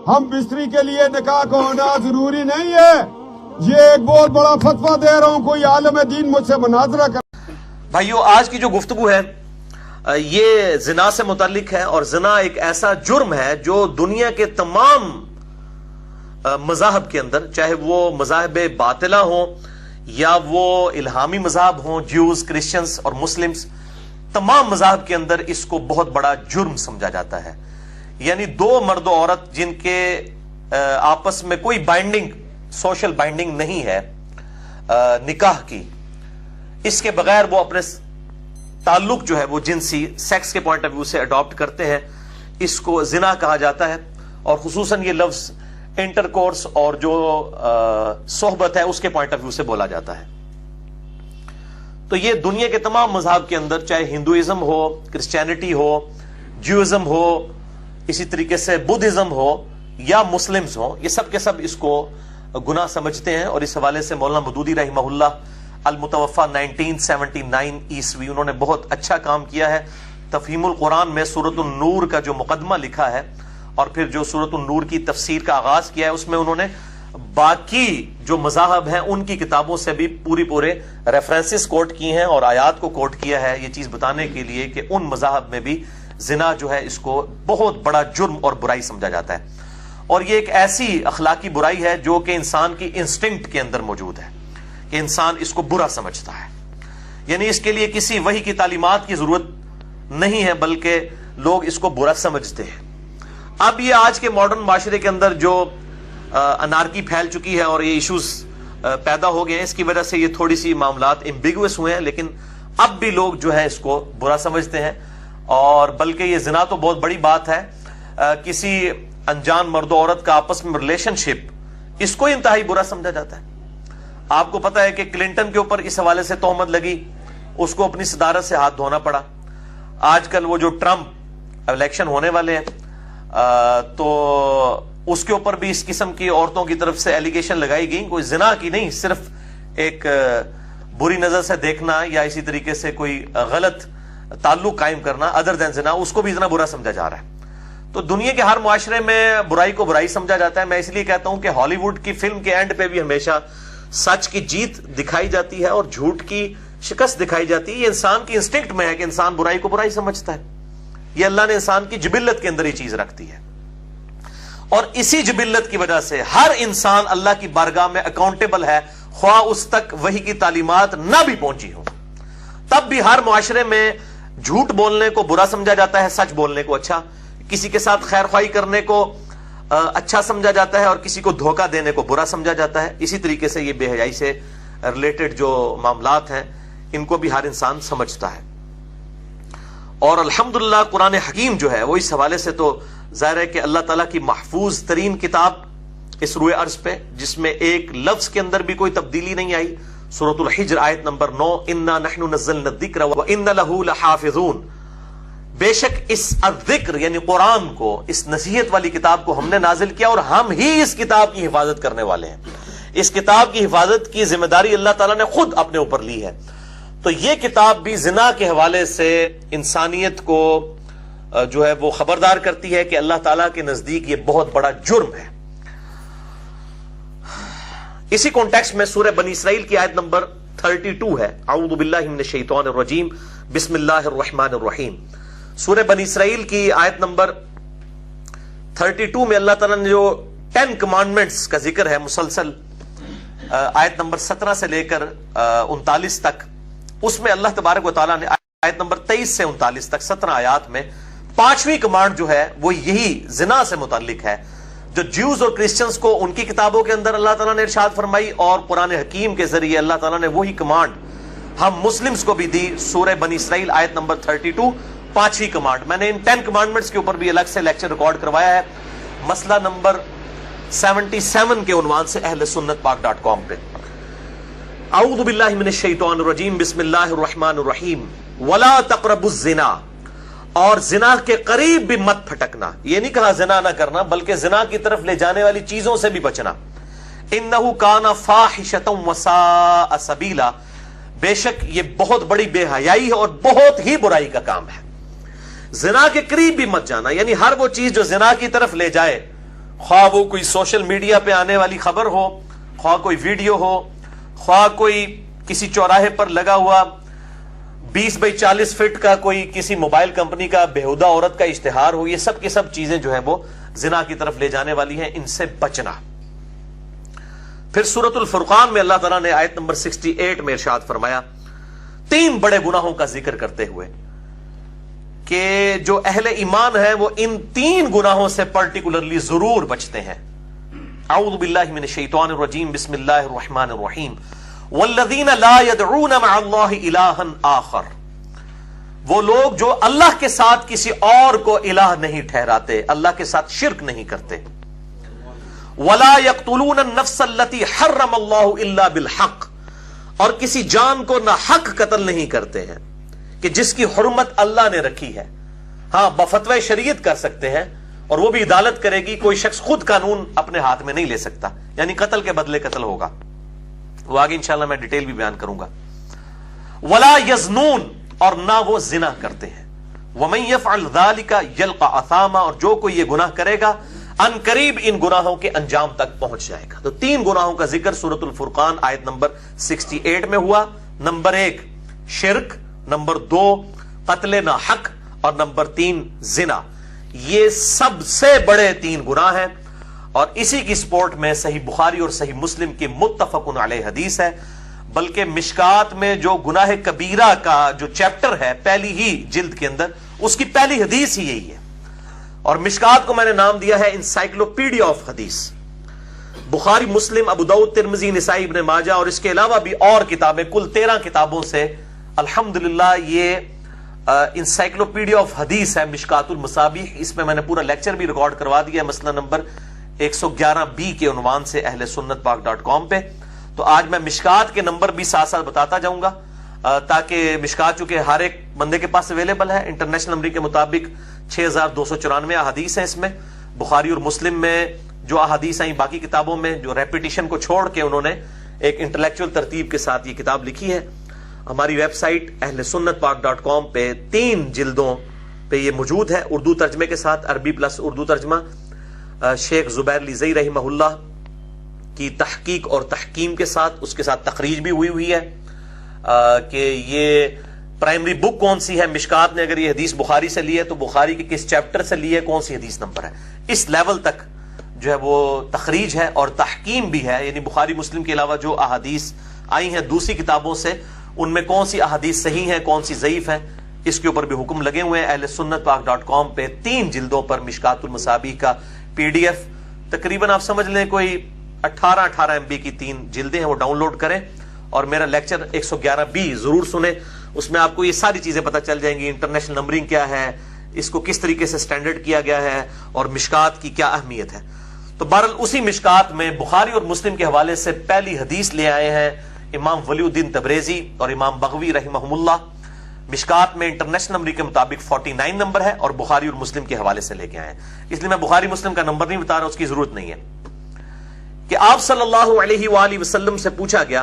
ہم بستری کے لیے نکاح کا ہونا ضروری نہیں ہے. یہ ایک بہت بڑا فتویٰ دے رہا ہوں, کوئی عالم دین مجھ سے مناظرہ کر. بھائیو, آج کی جو گفتگو ہے یہ زنا سے متعلق ہے, اور زنا ایک ایسا جرم ہے جو دنیا کے تمام مذاہب کے اندر, چاہے وہ مذاہب باطلہ ہوں یا وہ الہامی مذاہب ہوں, جیوز, کرسچنز اور مسلمز, تمام مذاہب کے اندر اس کو بہت بڑا جرم سمجھا جاتا ہے. یعنی دو مرد و عورت جن کے آپس میں کوئی بائنڈنگ, سوشل بائنڈنگ نہیں ہے نکاح کی, اس کے بغیر وہ اپنے تعلق جو ہے وہ جنسی سیکس کے پوائنٹ آف ویو سے اڈاپٹ کرتے ہیں, اس کو زنا کہا جاتا ہے. اور خصوصاً یہ لفظ انٹر کورس اور جو صحبت ہے اس کے پوائنٹ آف ویو سے بولا جاتا ہے. تو یہ دنیا کے تمام مذہب کے اندر, چاہے ہندوازم ہو, کرسچینٹی ہو, جیوازم ہو, اسی طریقے سے بدھزم ہو یا مسلمز ہو, یہ سب کے سب اس کو گناہ سمجھتے ہیں. اور اس حوالے سے مولانا مودودی رحمہ اللہ المتوفا 1979 عیسوی, انہوں نے بہت اچھا کام کیا ہے. تفہیم القرآن میں سورۃ النور کا جو مقدمہ لکھا ہے اور پھر جو سورۃ النور کی تفسیر کا آغاز کیا ہے, اس میں انہوں نے باقی جو مذاہب ہیں ان کی کتابوں سے بھی پورے ریفرنسز کوٹ کی ہیں اور آیات کو کوٹ کیا ہے, یہ چیز بتانے کے لیے کہ ان مذاہب میں بھی زنا جو ہے اس کو بہت بڑا جرم اور برائی سمجھا جاتا ہے. اور یہ ایک ایسی اخلاقی برائی ہے جو کہ انسان کی انسٹنکٹ کے اندر موجود ہے کہ انسان اس کو برا سمجھتا ہے. یعنی اس کے لیے کسی وحی کی تعلیمات کی ضرورت نہیں ہے, بلکہ لوگ اس کو برا سمجھتے ہیں. اب یہ آج کے ماڈرن معاشرے کے اندر جو انارکی پھیل چکی ہے اور یہ ایشوز پیدا ہو گئے ہیں, اس کی وجہ سے یہ تھوڑی سی معاملات ایمبیگوس ہوئے ہیں, لیکن اب بھی لوگ جو ہے اس کو برا سمجھتے ہیں. اور بلکہ یہ زنا تو بہت بڑی بات ہے, کسی انجان مرد و عورت کا آپس میں ریلیشن شپ, اس کو انتہائی برا سمجھا جاتا ہے. آپ کو پتا ہے کہ کلنٹن کے اوپر اس حوالے سے تہمت لگی, اس کو اپنی صدارت سے ہاتھ دھونا پڑا. آج کل وہ جو ٹرمپ الیکشن ہونے والے ہیں تو اس کے اوپر بھی اس قسم کی عورتوں کی طرف سے ایلیگیشن لگائی گئی, کوئی زنا کی نہیں, صرف ایک بری نظر سے دیکھنا یا اسی طریقے سے کوئی غلط تعلق قائم کرنا ادر دین زنا, اس کو بھی اتنا برا سمجھا جا رہا ہے. تو دنیا کے ہر معاشرے میں برائی کو برائی سمجھا جاتا ہے. میں اس لیے کہتا ہوں کہ ہالی ووڈ کی فلم کے اینڈ پہ بھی ہمیشہ سچ کی جیت دکھائی جاتی ہے اور جھوٹ کی شکست دکھائی جاتی ہے. یہ انسان کی انسٹنکٹ میں ہے کہ انسان برائی کو برائی سمجھتا ہے. یہ اللہ نے انسان کی جبلت کے اندر یہ چیز رکھتی ہے, اور اسی جبلت کی وجہ سے ہر انسان اللہ کی بارگاہ میں اکاؤنٹیبل ہے, خواہ اس تک وحی کی تعلیمات نہ بھی پہنچی ہوں. تب بھی ہر معاشرے میں جھوٹ بولنے کو برا سمجھا جاتا ہے, سچ بولنے کو اچھا, کسی کے ساتھ خیر خواہی کرنے کو اچھا سمجھا جاتا ہے اور کسی کو دھوکہ دینے کو برا سمجھا جاتا ہے. اسی طریقے سے یہ بے حیائی سے ریلیٹڈ جو معاملات ہیں ان کو بھی ہر انسان سمجھتا ہے. اور الحمدللہ قرآن حکیم جو ہے وہ اس حوالے سے تو ظاہر ہے کہ اللہ تعالیٰ کی محفوظ ترین کتاب اس روئے ارض پہ, جس میں ایک لفظ کے اندر بھی کوئی تبدیلی نہیں آئی. سورۃ الحجر آیت نمبر 9, انا نحن نزلنا الذکر وان لہ لحافظون, بے شک اس الذکر یعنی قرآن کو, اس نصیحت والی کتاب کو ہم نے نازل کیا اور ہم ہی اس کتاب کی حفاظت کرنے والے ہیں. اس کتاب کی حفاظت کی ذمہ داری اللہ تعالیٰ نے خود اپنے اوپر لی ہے. تو یہ کتاب بھی زنا کے حوالے سے انسانیت کو جو ہے وہ خبردار کرتی ہے کہ اللہ تعالیٰ کے نزدیک یہ بہت بڑا جرم ہے. اسی کانٹیکسٹ میں سورہ بنی اسرائیل کی آیت نمبر 32 ہے, اعوذ باللہ من الشیطان الرجیم بسم اللہ الرحمن الرحیم. سورہ بنی اسرائیل کی آیت نمبر 32 میں اللہ تعالیٰ نے جو 10 کمانڈمنٹس کا ذکر ہے مسلسل, آیت نمبر 17 سے لے کر 39 تک, اس میں اللہ تبارک و تعالیٰ نے آیت نمبر 23 سے 39 تک 17 آیات میں 5ویں کمانڈ جو ہے وہ یہی زنا سے متعلق ہے, جو جیوز اور کرسچنز کو ان کی کتابوں کے اندر اللہ تعالیٰ نے ارشاد فرمائی, اور قرآن حکیم کے ذریعے اللہ تعالیٰ نے وہی کمانڈ ہم مسلمز کو بھی دی. سورہ بنی اسرائیل آیت نمبر 32 5ویں کمانڈ. میں نے ان 10 کمانڈمنٹس کے اوپر بھی الگ سے لیکچر ریکارڈ کروایا ہے, مسئلہ نمبر 77 کے عنوان سے اہل سنت پاک.com پہ. اعوذ باللہ من الشیطان الرجیم بسم اللہ الرحمن الرحیم ولا تقربوا الزنا, اور زنا کے قریب بھی مت پھٹکنا. یہ نہیں کہا زنا نہ کرنا, بلکہ زنا کی طرف لے جانے والی چیزوں سے بھی بچنا. انہ کان فاحشۃ وساء سبیلا, بے شک یہ بہت بڑی بے حیائی ہے اور بہت ہی برائی کا کام ہے. زنا کے قریب بھی مت جانا, یعنی ہر وہ چیز جو زنا کی طرف لے جائے خواہ وہ کوئی سوشل میڈیا پہ آنے والی خبر ہو، خواہ کوئی ویڈیو ہو، خواہ کوئی کسی چوراہے پر لگا ہوا 20 بائی 40 فٹ کا کوئی کسی موبائل کمپنی کا بےہودہ عورت کا اشتہار ہو، یہ سب کی سب چیزیں جو ہے وہ زنا کی طرف لے جانے والی ہیں، ان سے بچنا۔ پھر سورۃ الفرقان میں اللہ تعالیٰ نے آیت نمبر 68 میں ارشاد فرمایا 3 بڑے گناہوں کا ذکر کرتے ہوئے کہ جو اہل ایمان ہیں وہ ان 3 گناہوں سے پرٹیکولرلی ضرور بچتے ہیں۔ اعوذ باللہ من الشیطان الرجیم، بسم اللہ الرحمن الرحیم، والذین لا يدعون مع اللہ الہا آخر، وہ لوگ جو اللہ کے ساتھ کسی اور کو الہ نہیں ٹھہراتے، اللہ کے ساتھ شرک نہیں کرتے۔ ولا يقتلون النفس التي حرم اللہ الا بالحق، اور کسی جان کو نہ حق قتل نہیں کرتے ہیں کہ جس کی حرمت اللہ نے رکھی ہے۔ ہاں بفتوی شریعت کر سکتے ہیں، اور وہ بھی عدالت کرے گی، کوئی شخص خود قانون اپنے ہاتھ میں نہیں لے سکتا، یعنی قتل کے بدلے قتل ہوگا، وہ آگے انشاءاللہ میں ڈیٹیل بھی بیان کروں گا۔ ولا یزنون، اور نہ وہ زنا کرتے ہیں۔ ومن یفعل ذلک یلقى اثاما، اور جو کوئی یہ گناہ کرے گا ان قریب ان گناہوں کے انجام تک پہنچ جائے گا۔ تو 3 گناہوں کا ذکر سورۃ الفرقان آیت نمبر 68 میں ہوا۔ نمبر 1 شرک، نمبر 2 قتل ناحق، اور نمبر 3 زنا۔ یہ سب سے بڑے 3 گناہ ہیں، اور اسی کی سپورٹ میں صحیح بخاری اور صحیح مسلم کی متفق علیہ حدیث ہے، بلکہ مشکات میں جو گناہ کبیرہ کا جو چیپٹر ہے پہلی ہی جلد کے اندر، اس کی پہلی حدیث ہی یہی ہے، اور مشکات کو میں نے نام دیا ہے انسائکلوپیڈیا آف حدیث۔ بخاری، مسلم، ابو داؤد، ترمذی، نسائی، ابن ماجہ، اور اس کے علاوہ بھی اور کتابیں، کل 13 کتابوں سے الحمدللہ یہ انسائکلوپیڈیا آف حدیث ہے مشکات المصابیح۔ اس میں نے پورا لیکچر بھی ریکارڈ کروا دیا ہے، مسئلہ نمبر 111B کے عنوان سے اہل سنت پاک .com پہ۔ تو آج میں مشکات کے نمبر بھی ساتھ ساتھ بتاتا جاؤں گا، تاکہ مشکات چونکہ ہر ایک بندے کے پاس اویلیبل ہے، انٹرنیشنل نمبر کے مطابق 6294 احادیث ہیں اس میں۔ بخاری اور مسلم میں جو احادیث ہیں، باقی کتابوں میں جو ریپیٹیشن کو چھوڑ کے انہوں نے ایک انٹلیکچوئل ترتیب کے ساتھ یہ کتاب لکھی ہے۔ ہماری ویب سائٹ اہل سنت پاک .com پہ 3 جلدوں پہ یہ موجود ہے، اردو ترجمے کے ساتھ، عربی پلس اردو ترجمہ، شیخ زبیر لیزئی رحمہ اللہ کی تحقیق اور تحکیم کے ساتھ، اس کے ساتھ تخریج بھی ہوئی ہے کہ یہ پرائمری بک کون سی ہے مشکات نے، اگر یہ حدیث بخاری سے لی ہے تو بخاری کے کس چیپٹر سے لی ہے، کون سی حدیث نمبر ہے، اس لیول تک جو ہے وہ تخریج ہے اور تحکیم بھی ہے، یعنی بخاری مسلم کے علاوہ جو احادیث آئی ہیں دوسری کتابوں سے، ان میں کون سی احادیث صحیح ہیں، کون سی ضعیف ہیں، اس کے اوپر بھی حکم لگے ہوئے ہیں۔ اہل سنت پاک .com پہ 3 جلدوں پر مشکات المصابیح کا PDF، تقریباً آپ سمجھ لیں کوئی 18 MB کی 3 جلدیں ہیں، وہ ڈاؤن لوڈ کریں، اور میرا لیکچر 111B ضرور سنیں، اس میں آپ کو یہ ساری چیزیں پتہ چل جائیں گی، انٹرنیشنل نمبرنگ کیا ہے، اس کو کس طریقے سے سٹینڈرڈ کیا گیا ہے، اور مشکات کی کیا اہمیت ہے۔ تو بہرحال اسی مشکات میں بخاری اور مسلم کے حوالے سے پہلی حدیث لے آئے ہیں امام ولی الدین تبریزی اور امام بغوی رحمہم اللہ۔ مشکات میں انٹرنیشنل نمبر کے مطابق 49 نمبر ہے، اور بخاری اور مسلم کے حوالے سے لے کے آئے ہیں، اس لیے میں بخاری مسلم کا نمبر نہیں بتا رہا، اس کی ضرورت نہیں ہے۔ کہ آپ صلی اللہ علیہ وآلہ وسلم سے پوچھا گیا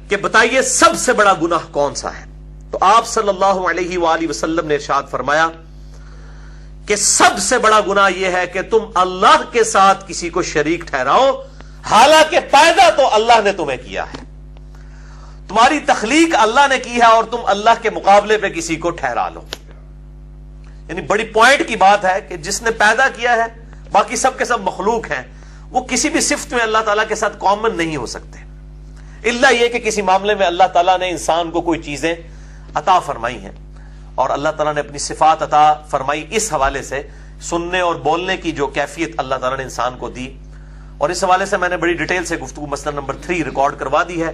کہ بتائیے سب سے بڑا گناہ کون سا ہے، تو آپ صلی اللہ علیہ وآلہ وسلم نے ارشاد فرمایا کہ سب سے بڑا گناہ یہ ہے کہ تم اللہ کے ساتھ کسی کو شریک ٹھہراؤ، حالانکہ پیدا تو اللہ نے تمہیں کیا ہے، تمہاری تخلیق اللہ نے کی ہے، اور تم اللہ کے مقابلے پہ کسی کو ٹھہرا لو۔ یعنی بڑی پوائنٹ کی بات ہے کہ جس نے پیدا کیا ہے، باقی سب کے سب مخلوق ہیں، وہ کسی بھی صفت میں اللہ تعالیٰ کے ساتھ کامن نہیں ہو سکتے، الا یہ کہ کسی معاملے میں اللہ تعالیٰ نے انسان کو کوئی چیزیں عطا فرمائی ہیں، اور اللہ تعالیٰ نے اپنی صفات عطا فرمائی، اس حوالے سے سننے اور بولنے کی جو کیفیت اللہ تعالیٰ نے انسان کو دی، اور اس حوالے سے میں نے بڑی ڈیٹیل سے گفتگو مسئلہ نمبر 3 ریکارڈ کروا دی ہے۔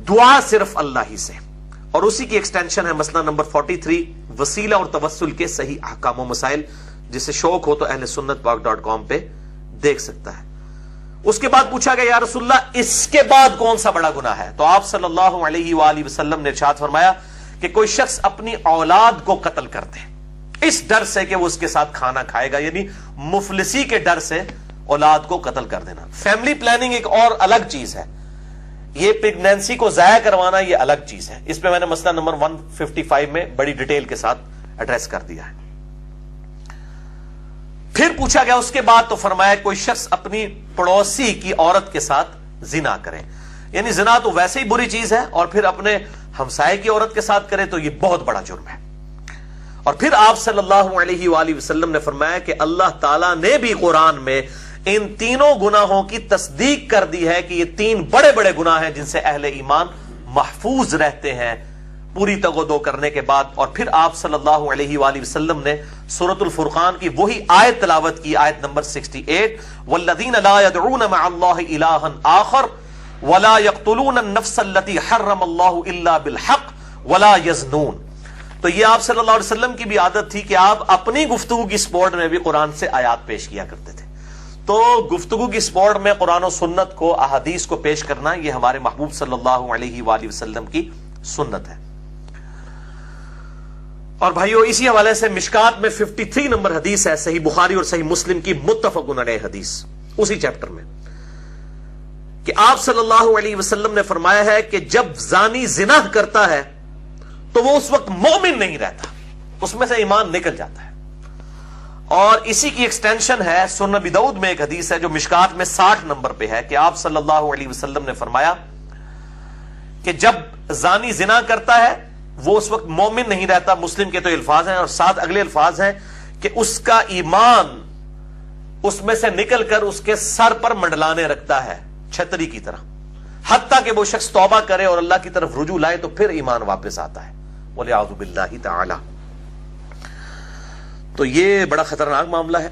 دعا صرف اللہ ہی سے، اور اسی کی ایکسٹینشن ہے مسئلہ نمبر 43 وسیلہ اور توسل کے صحیح احکام و مسائل، جسے شوق ہو تو اہل سنت پاک .com پہ دیکھ سکتا ہے۔ اس کے بعد پوچھا گیا یا رسول اللہ اس کے بعد کون سا بڑا گناہ ہے، تو آپ صلی اللہ علیہ وآلہ وسلم نے ارشاد فرمایا کہ کوئی شخص اپنی اولاد کو قتل کر دے اس ڈر سے کہ وہ اس کے ساتھ کھانا کھائے گا، یعنی مفلسی کے ڈر سے اولاد کو قتل کر دینا۔ فیملی پلاننگ ایک اور الگ چیز ہے، یہ پریگنینسی کو ضائع کروانا یہ الگ چیز ہے، اس پہ میں نے مسئلہ نمبر 155 میں بڑی ڈیٹیل کے ساتھ ایڈریس کر دیا ہے۔ پھر پوچھا گیا اس کے بعد تو فرمایا کوئی شخص اپنی پڑوسی کی عورت کے ساتھ زنا کرے، یعنی زنا تو ویسے ہی بری چیز ہے، اور پھر اپنے ہمسائے کی عورت کے ساتھ کرے تو یہ بہت بڑا جرم ہے۔ اور پھر آپ صلی اللہ علیہ وآلہ وسلم نے فرمایا کہ اللہ تعالیٰ نے بھی قرآن میں ان تینوں گناہوں کی تصدیق کر دی ہے کہ یہ تین بڑے بڑے گناہ ہیں جن سے اہل ایمان محفوظ رہتے ہیں پوری تغدو کرنے کے بعد۔ اور پھر آپ صلی اللہ علیہ وآلہ وسلم نے سورۃ الفرقان کی وہی آیت تلاوت کی، آیت نمبر 68، والذین لا يدعون مع اللہ الہا آخر ولا يقتلون النفس التي حرم اللہ الا بالحق ولا يزنون۔ تو یہ آپ صلی اللہ علیہ وسلم کی بھی عادت تھی کہ آپ اپنی گفتگو کی سپورٹ میں بھی قرآن سے آیات پیش کیا کرتے تھے۔ تو گفتگو کی سپورٹ میں قرآن و سنت کو، احادیث کو پیش کرنا یہ ہمارے محبوب صلی اللہ علیہ وآلہ وسلم کی سنت ہے۔ اور بھائیو اسی حوالے سے مشکات میں 53 نمبر حدیث ہے، صحیح بخاری اور صحیح مسلم کی متفق علیہ حدیث، اسی چیپٹر میں، کہ آپ صلی اللہ علیہ وسلم نے فرمایا ہے کہ جب زانی زنا کرتا ہے تو وہ اس وقت مومن نہیں رہتا، اس میں سے ایمان نکل جاتا ہے۔ اور اسی کی ایکسٹینشن ہے سنن ابی داؤد میں ایک حدیث ہے جو مشکات میں 60 نمبر پہ ہے، کہ آپ صلی اللہ علیہ وسلم نے فرمایا کہ جب زانی زنا کرتا ہے وہ اس وقت مومن نہیں رہتا۔ مسلم کے تو الفاظ ہیں، اور ساتھ اگلے الفاظ ہیں کہ اس کا ایمان اس میں سے نکل کر اس کے سر پر منڈلانے رکھتا ہے چھتری کی طرح، حتیٰ کہ وہ شخص توبہ کرے اور اللہ کی طرف رجوع لائے تو پھر ایمان واپس آتا ہے، وَلِعَوْذُ بِاللَّهِ تَعَالَى۔ تو یہ بڑا خطرناک معاملہ ہے،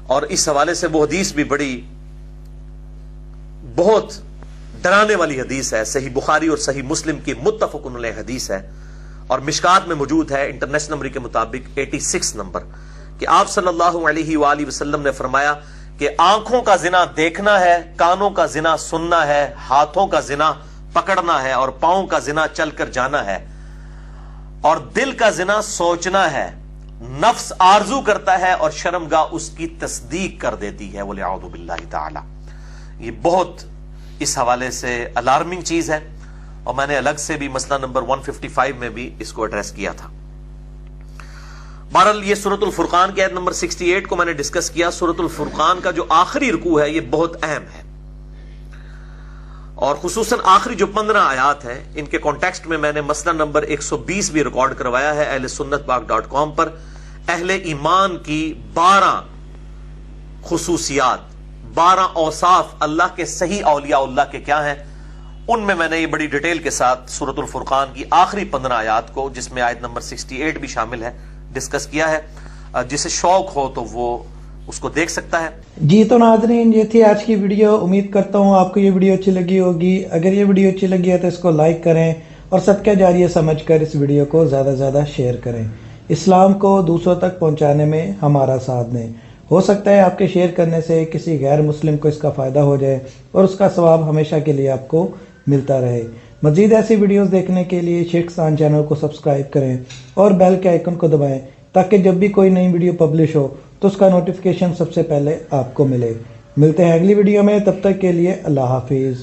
اور اس حوالے سے وہ حدیث بھی بہت ڈرانے والی حدیث ہے، صحیح بخاری اور صحیح مسلم کی متفق علیہ حدیث ہے، اور مشکات میں موجود ہے انٹرنیشنل نمبر کے مطابق 86 نمبر، کہ آپ صلی اللہ علیہ وآلہ وسلم نے فرمایا کہ آنکھوں کا زنا دیکھنا ہے، کانوں کا زنا سننا ہے، ہاتھوں کا زنا پکڑنا ہے، اور پاؤں کا زنا چل کر جانا ہے، اور دل کا زنا سوچنا ہے، نفس آرزو کرتا ہے اور شرمگاہ اس کی تصدیق کر دیتی ہے، وَلِعَوْذُ بِاللَّهِ تَعَالَى۔ یہ بہت اس حوالے سے الارمنگ چیز ہے، اور میں نے الگ سے بھی مسئلہ نمبر 155 میں بھی اس کو ایڈریس کیا تھا۔ بہرحال یہ سورۃ الفرقان کی آیت نمبر 68 کو میں نے ڈسکس کیا۔ سورۃ الفرقان کا جو آخری رکوع ہے یہ بہت اہم ہے، اور خصوصاً آخری جو 15 آیات ہیں ان کے کانٹیکسٹ میں نے مسئلہ نمبر 120 بھی ریکارڈ کروایا ہے اہل سنت پاک.com پر۔ اہل ایمان کی 12 خصوصیات، 12 اوصاف اللہ کے صحیح اولیاء اللہ کے کیا ہیں، ان میں نے یہ بڑی ڈیٹیل کے ساتھ سورۃ الفرقان کی آخری 15 آیات کو، جس میں آیت نمبر 68 بھی شامل ہے، ڈسکس کیا ہے۔ جسے شوق ہو تو وہ اس کو دیکھ سکتا ہے۔ جی تو ناظرین یہ تھی آج کی ویڈیو، امید کرتا ہوں آپ کو یہ ویڈیو اچھی لگی ہوگی۔ اگر یہ ویڈیو اچھی لگی ہے تو اس کو لائک کریں، اور صدقہ جاریہ سمجھ کر اس ویڈیو کو زیادہ سے زیادہ شیئر کریں۔ اسلام کو دوسروں تک پہنچانے میں ہمارا ساتھ دیں۔ ہو سکتا ہے آپ کے شیئر کرنے سے کسی غیر مسلم کو اس کا فائدہ ہو جائے، اور اس کا ثواب ہمیشہ کے لیے آپ کو ملتا رہے۔ مزید ایسی ویڈیوز دیکھنے کے لیے شیخ سان چینل کو سبسکرائب کریں اور بیل کے آئیکن کو دبائیں، تاکہ جب بھی کوئی نئی ویڈیو پبلش ہو تو اس کا نوٹیفیکیشن سب سے پہلے آپ کو ملے۔ ملتے ہیں اگلی ویڈیو میں، تب تک کے لیے اللہ حافظ۔